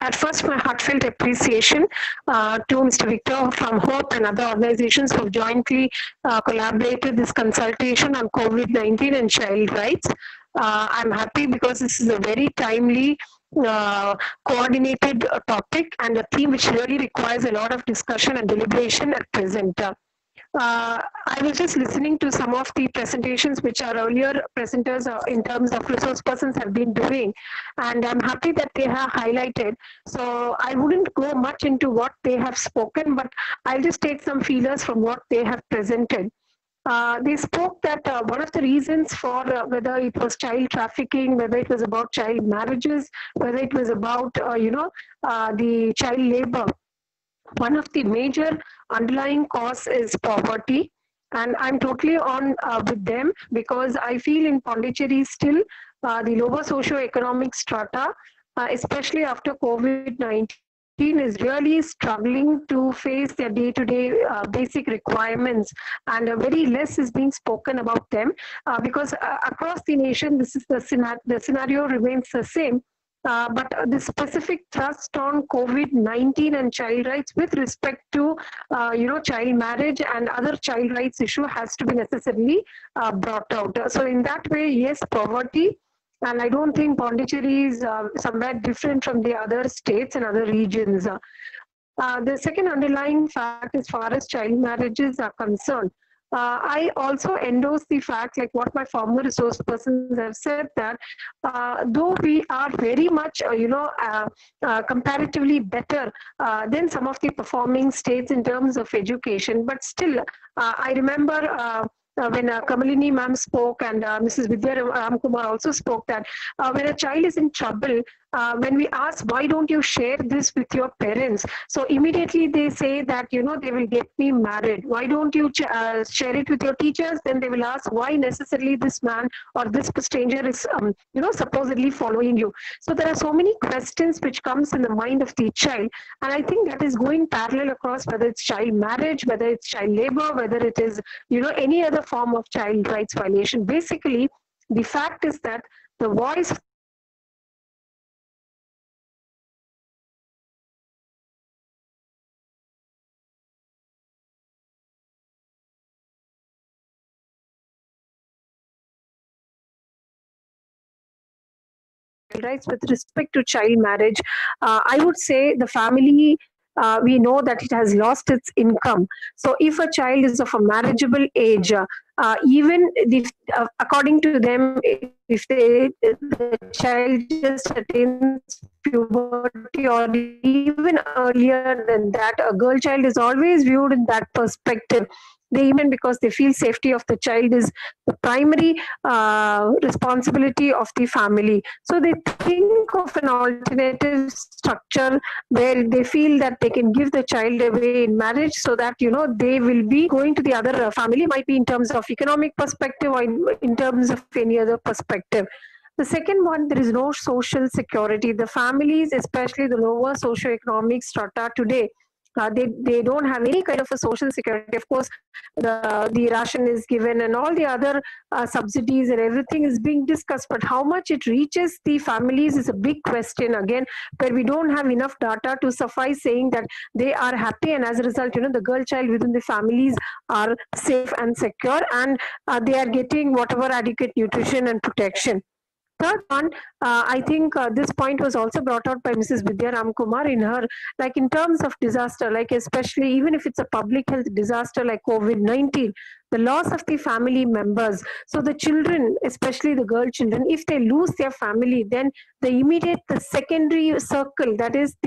At first, my heartfelt appreciation to Mr. Victor from Hope and other organizations who have jointly collaborated this consultation on COVID-19 and child rights. I'm happy because this is a very timely, coordinated topic and a theme which really requires a lot of discussion and deliberation at present. I was just listening to some of the presentations which our earlier presenters in terms of resource persons have been doing, and I'm happy that they have highlighted. So I wouldn't go much into what they have spoken, but I'll just take some feelers from what they have presented. They spoke that one of the reasons for whether it was child trafficking, whether it was about child marriages, whether it was about, the child labor, one of the major underlying cause is poverty. And I'm totally on with them because I feel in Pondicherry still the lower socio-economic strata, especially after COVID-19, is really struggling to face their day-to-day basic requirements, and very less is being spoken about them because across the nation, this is the scenario remains the same. But the specific thrust on COVID-19 and child rights with respect to, child marriage and other child rights issue has to be necessarily brought out. So in that way, yes, poverty, and I don't think Pondicherry is somewhere different from the other states and other regions. The second underlying fact as far as child marriages are concerned, I also endorse the fact, like what my former resource persons have said, that though we are very much, comparatively better than some of the performing states in terms of education, but still, I remember when Kamalini ma'am spoke and Mrs. Vidya Ramkumar also spoke that when a child is in trouble, when we ask, why don't you share this with your parents? So immediately they say that, they will get me married. Why don't you share it with your teachers? Then they will ask, why necessarily this man or this stranger is, supposedly following you. So there are so many questions which comes in the mind of the child. And I think that is going parallel across whether it's child marriage, whether it's child labor, whether it is, any other form of child rights violation. Basically, the fact is that the voice rights with respect to child marriage, I would say the family. We know that it has lost its income. So, if a child is of a marriageable age, even if, according to them, if the child just attains puberty or even earlier than that, a girl child is always viewed in that perspective. They even because they feel safety of the child is the primary responsibility of the family. So they think of an alternative structure where they feel that they can give the child away in marriage so that, they will be going to the other family, might be in terms of economic perspective or in terms of any other perspective. The second one, there is no social security. The families, especially the lower socioeconomic strata today, they don't have any kind of a social security. Of course, the ration is given and all the other subsidies and everything is being discussed. But how much it reaches the families is a big question again, where we don't have enough data to suffice saying that they are happy. And as a result, the girl child within the families are safe and secure, and they are getting whatever adequate nutrition and protection. Third one, I think this point was also brought out by Mrs. Vidya Ramkumar in her, like in terms of disaster, like especially even if it's a public health disaster like COVID-19, the loss of the family members. So the children, especially the girl children, if they lose their family, then the secondary circle, that is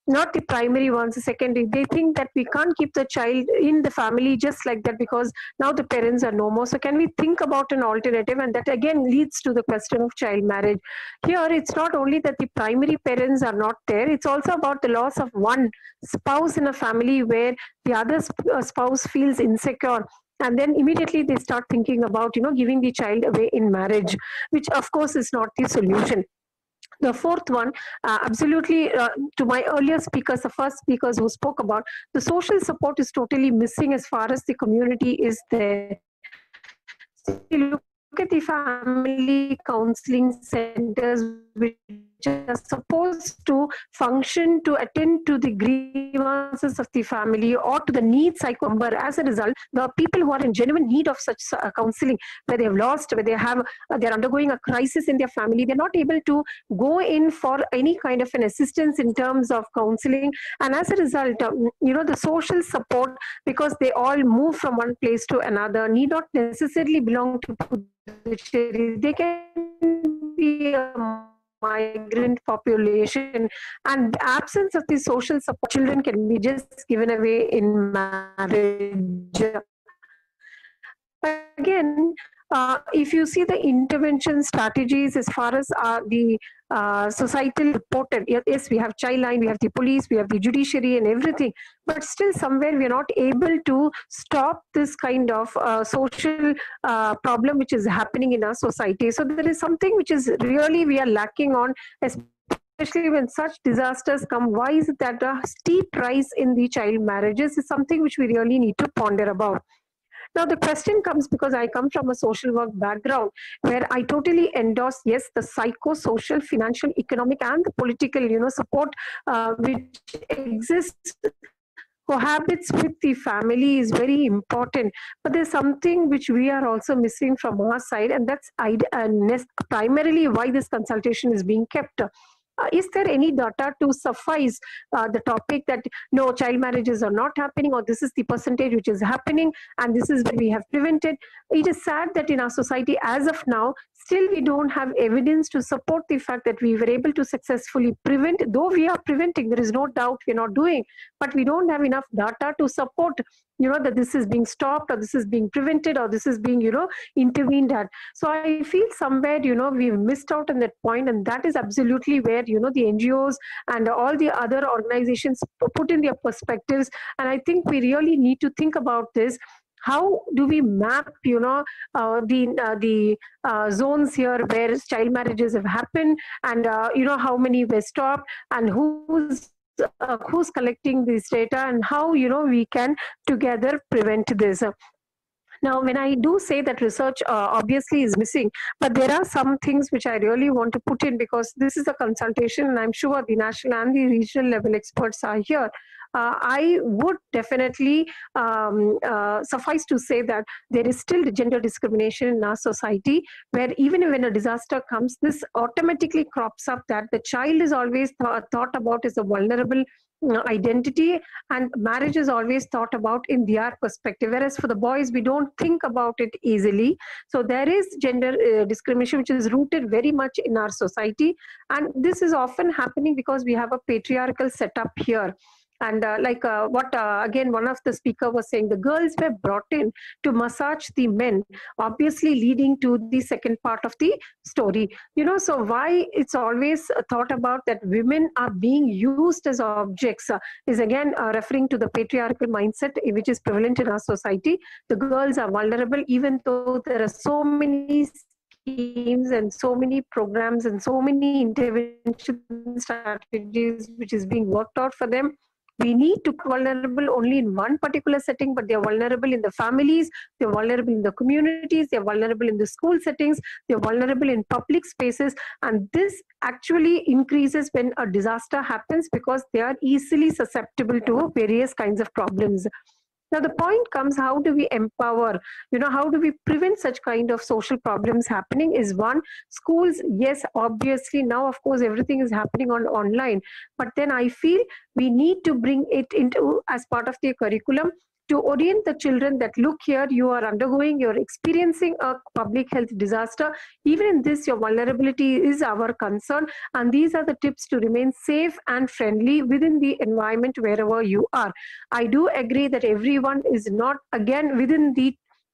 not the primary ones, the secondary, they think that we can't keep the child in the family just like that because now the parents are no more. So can we think about an alternative? And that again leads to the question of child marriage. Here, it's not only that the primary parents are not there, it's also about the loss of one spouse in a family where the other spouse feels insecure. And then immediately they start thinking about, giving the child away in marriage, which of course is not the solution. The fourth one, absolutely, to my earlier speakers, the first speakers who spoke about, the social support is totally missing as far as the community is there. So you look at the family counseling centers which which are supposed to function to attend to the grievances of the family or to the needs cycle. As a result, the people who are in genuine need of such counseling, where they have lost, where they're undergoing a crisis in their family, they're not able to go in for any kind of an assistance in terms of counseling. And as a result, the social support, because they all move from one place to another, need not necessarily belong to Puducherry. They can be a migrant population, and the absence of the social support, children can be just given away in marriage. Again, if you see the intervention strategies as far as the societal reported, yes, we have child line, we have the police, we have the judiciary and everything, but still somewhere we are not able to stop this kind of social problem which is happening in our society. So there is something which is really we are lacking on, especially when such disasters come. Why is it that a steep rise in the child marriages is something which we really need to ponder about. Now, the question comes because I come from a social work background where I totally endorse, yes, the psychosocial, financial, economic, and the political, support which exists, cohabits with the family is very important. But there's something which we are also missing from our side, and that's primarily why this consultation is being kept. Is there any data to suffice the topic that no, child marriages are not happening, or this is the percentage which is happening and this is what we have prevented? It is sad that in our society as of now still we don't have evidence to support the fact that we were able to successfully prevent. Though we are preventing, there is no doubt we're not doing, but we don't have enough data to support that this is being stopped, or this is being prevented, or this is being intervened at. So I feel somewhere we've missed out on that point, and that is absolutely where the NGOs and all the other organizations put in their perspectives. And I think we really need to think about this. How do we map the zones here where child marriages have happened, and how many were stopped, and who's collecting this data, and how we can together prevent this. Now, when I do say that research obviously is missing, but there are some things which I really want to put in, because this is a consultation and I'm sure the national and the regional level experts are here. I would definitely suffice to say that there is still gender discrimination in our society, where even when a disaster comes, this automatically crops up that the child is always thought about as a vulnerable identity, and marriage is always thought about in their perspective, whereas for the boys we don't think about it easily. So there is gender discrimination which is rooted very much in our society, and this is often happening because we have a patriarchal setup here. And what again one of the speaker was saying, the girls were brought in to massage the men, obviously leading to the second part of the story. So why it's always thought about that women are being used as objects is again referring to the patriarchal mindset which is prevalent in our society. The girls are vulnerable, even though there are so many schemes and so many programs and so many intervention strategies which is being worked out for them. We need to be vulnerable only in one particular setting, but they're vulnerable in the families, they're vulnerable in the communities, they're vulnerable in the school settings, they're vulnerable in public spaces. And this actually increases when a disaster happens, because they are easily susceptible to various kinds of problems. Now the point comes, how do we empower, how do we prevent such kind of social problems happening is one. Schools, yes, obviously now of course everything is happening online, but then I feel we need to bring it into as part of the curriculum to orient the children that look here, you're experiencing a public health disaster. Even in this, your vulnerability is our concern, and these are the tips to remain safe and friendly within the environment wherever you are. I do agree that everyone is not again within the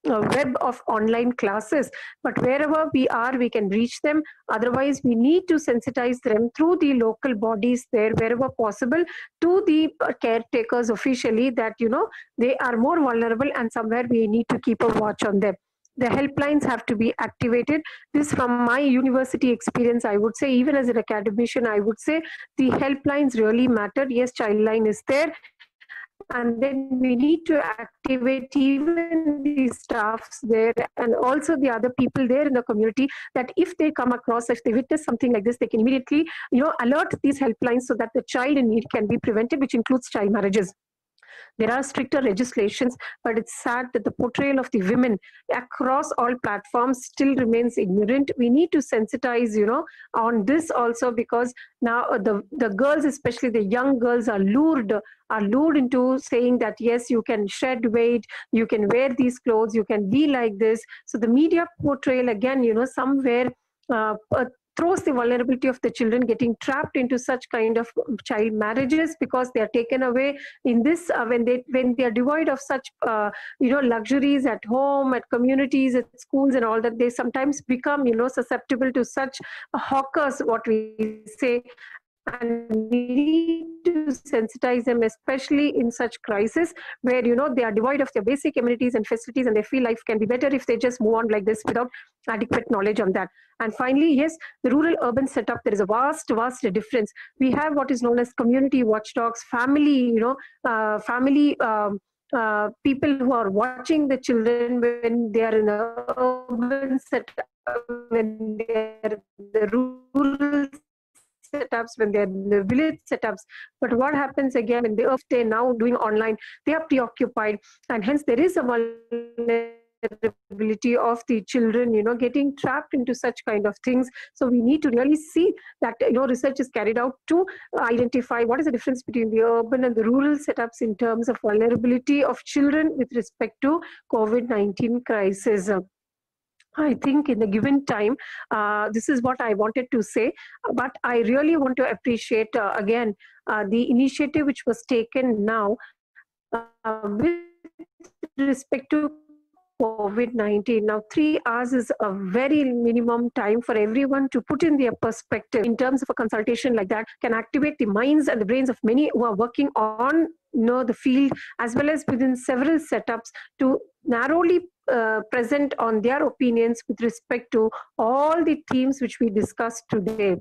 web of online classes, but wherever we are we can reach them. Otherwise we need to sensitize them through the local bodies there wherever possible, to the caretakers officially, that they are more vulnerable and somewhere we need to keep a watch on them. The helplines have to be activated. This from my university experience, I would say, even as an academician, I would say the helplines really matter. Yes, Childline is there. and then we need to activate even the staffs there and also the other people there in the community, that if they come across, if they witness something like this, they can immediately, alert these helplines so that the child in need can be prevented, which includes child marriages. There are stricter legislations, but it's sad that the portrayal of the women across all platforms still remains ignorant. We need to sensitize, on this also, because now the girls, especially the young girls, are lured into saying that yes, you can shed weight, you can wear these clothes, you can be like this. So the media portrayal again, somewhere throws the vulnerability of the children getting trapped into such kind of child marriages, because they are taken away in this when they are devoid of such luxuries at home, at communities, at schools and all that. They sometimes become susceptible to such hawkers, what we say. And we need to sensitize them, especially in such crisis where they are devoid of their basic amenities and facilities, and they feel life can be better if they just move on like this without adequate knowledge on that. And finally, yes, the rural urban setup, there is a vast difference. We have what is known as community watchdogs, family people who are watching the children when they are in a urban setup, when they are in the rural setups, when they're in the village setups. But what happens again when they're now doing online, they are preoccupied, and hence there is a vulnerability of the children, getting trapped into such kind of things. So we need to really see that, research is carried out to identify what is the difference between the urban and the rural setups in terms of vulnerability of children with respect to COVID-19 crisis. I think in the given time, this is what I wanted to say. But I really want to appreciate again the initiative which was taken now with respect to COVID-19. Now, 3 hours is a very minimum time for everyone to put in their perspective. In terms of a consultation like that, can activate the minds and the brains of many who are working on the field, as well as within several setups, to narrowly present on their opinions with respect to all the themes which we discussed today.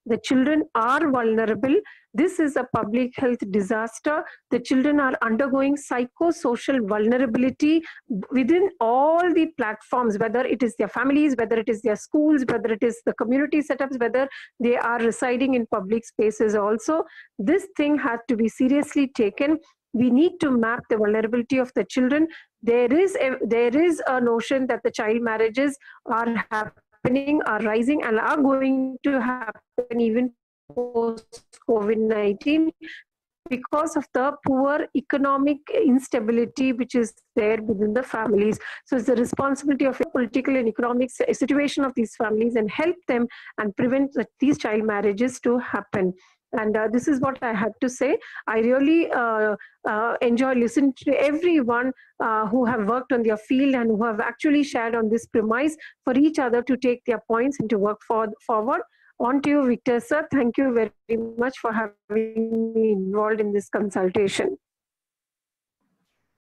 The children are vulnerable. This is a public health disaster. The children are undergoing psychosocial vulnerability within all the platforms, whether it is their families, whether it is their schools, whether it is the community setups, whether they are residing in public spaces also. This thing has to be seriously taken. We need to map the vulnerability of the children. There is a notion that the child marriages are happening, are rising, and are going to happen even post COVID-19 because of the poor economic instability which is there within the families. So it's the responsibility of the political and economic situation of these families, and help them and prevent these child marriages to happen. And this is what I had to say. I really enjoy listening to everyone who have worked on their field and who have actually shared on this premise for each other to take their points and to work forward. On to you, Victor sir. Thank you very much for having me involved in this consultation.